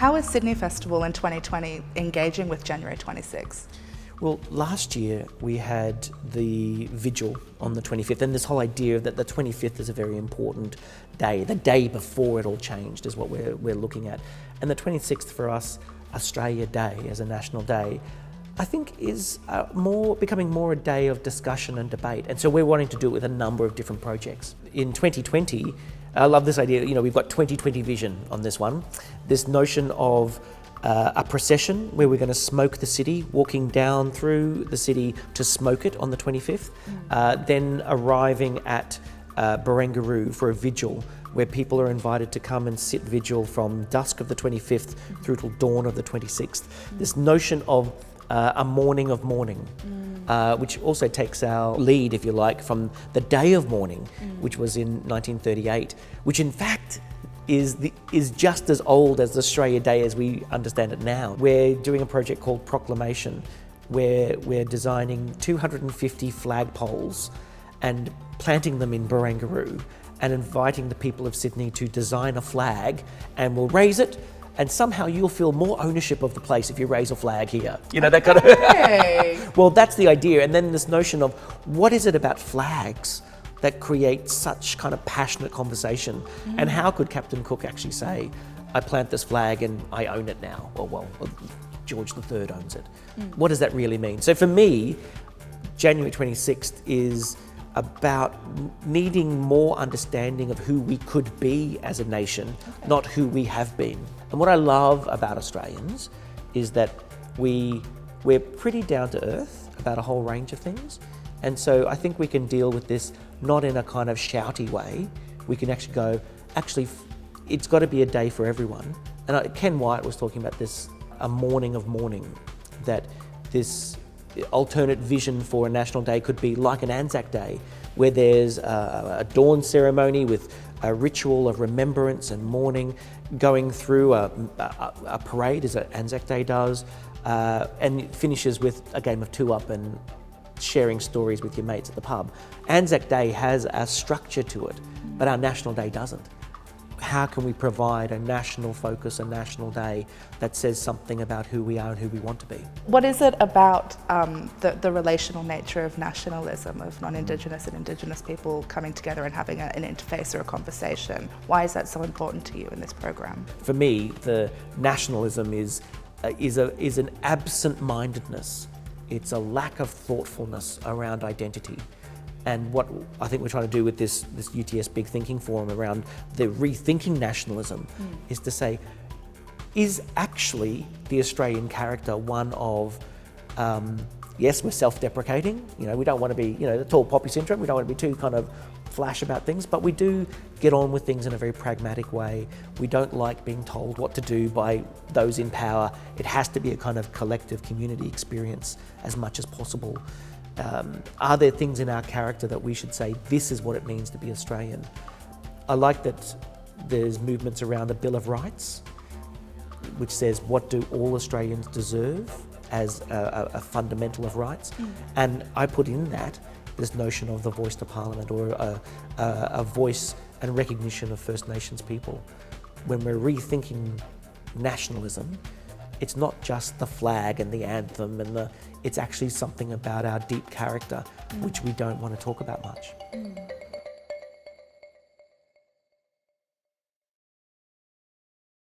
How is Sydney Festival in 2020 engaging with January 26? Well, last year we had the vigil on the 25th, and this whole idea that the 25th is a very important day, the day before it all changed is what we're looking at. And the 26th for us, Australia Day as a national day, I think is becoming more a day of discussion and debate. And so we're wanting to do it with a number of different projects. In 2020, I love this idea, we've got 2020 vision on this one, this notion of a procession where we're going to smoke the city, walking down through the city to smoke it on the 25th, then arriving at Barangaroo for a vigil where people are invited to come and sit vigil from dusk of the 25th through till dawn of the 26th. This notion of a morning of mourning, which also takes our lead, if you like, from the day of mourning, which was in 1938, which in fact is just as old as Australia Day as we understand it now. We're doing a project called Proclamation, where we're designing 250 flagpoles and planting them in Barangaroo and inviting the people of Sydney to design a flag, and we'll raise it, and somehow you'll feel more ownership of the place if you raise a flag here. That kind of... Well, that's the idea. And then this notion of what is it about flags that creates such kind of passionate conversation, and how could Captain Cook actually say, I plant this flag and I own it now, or well, George III owns it. What does that really mean? So for me, January 26th is about needing more understanding of who we could be as a nation, not who we have been. And what I love about Australians is that we're pretty down to earth about a whole range of things. And so I think we can deal with this not in a kind of shouty way. We can actually go, it's got to be a day for everyone. And Ken Wyatt was talking about this, a morning of mourning, that this alternate vision for a national day could be like an Anzac Day, where there's a dawn ceremony with a ritual of remembrance and mourning, going through a parade, as Anzac Day does, and it finishes with a game of two-up and sharing stories with your mates at the pub. Anzac Day has a structure to it, but our National Day doesn't. How can we provide a national focus, a national day that says something about who we are and who we want to be? What is it about the relational nature of nationalism, of non-Indigenous and Indigenous people coming together and having an interface or a conversation? Why is that so important to you in this program? For me, the nationalism is an absent-mindedness. It's a lack of thoughtfulness around identity. And what I think we're trying to do with this UTS Big Thinking forum around the Rethinking Nationalism is to say, is actually the Australian character one of, yes, we're self-deprecating, we don't want to be, the tall poppy syndrome, we don't want to be too kind of flash about things, but we do get on with things in a very pragmatic way. We don't like being told what to do by those in power. It has to be a kind of collective community experience as much as possible. Are there things in our character that we should say, this is what it means to be Australian? I like that there's movements around a Bill of Rights, which says, what do all Australians deserve as a fundamental of rights? And I put in that this notion of the voice to Parliament, or a voice and recognition of First Nations people. When we're rethinking nationalism, it's not just the flag and the anthem it's actually something about our deep character, which we don't want to talk about much.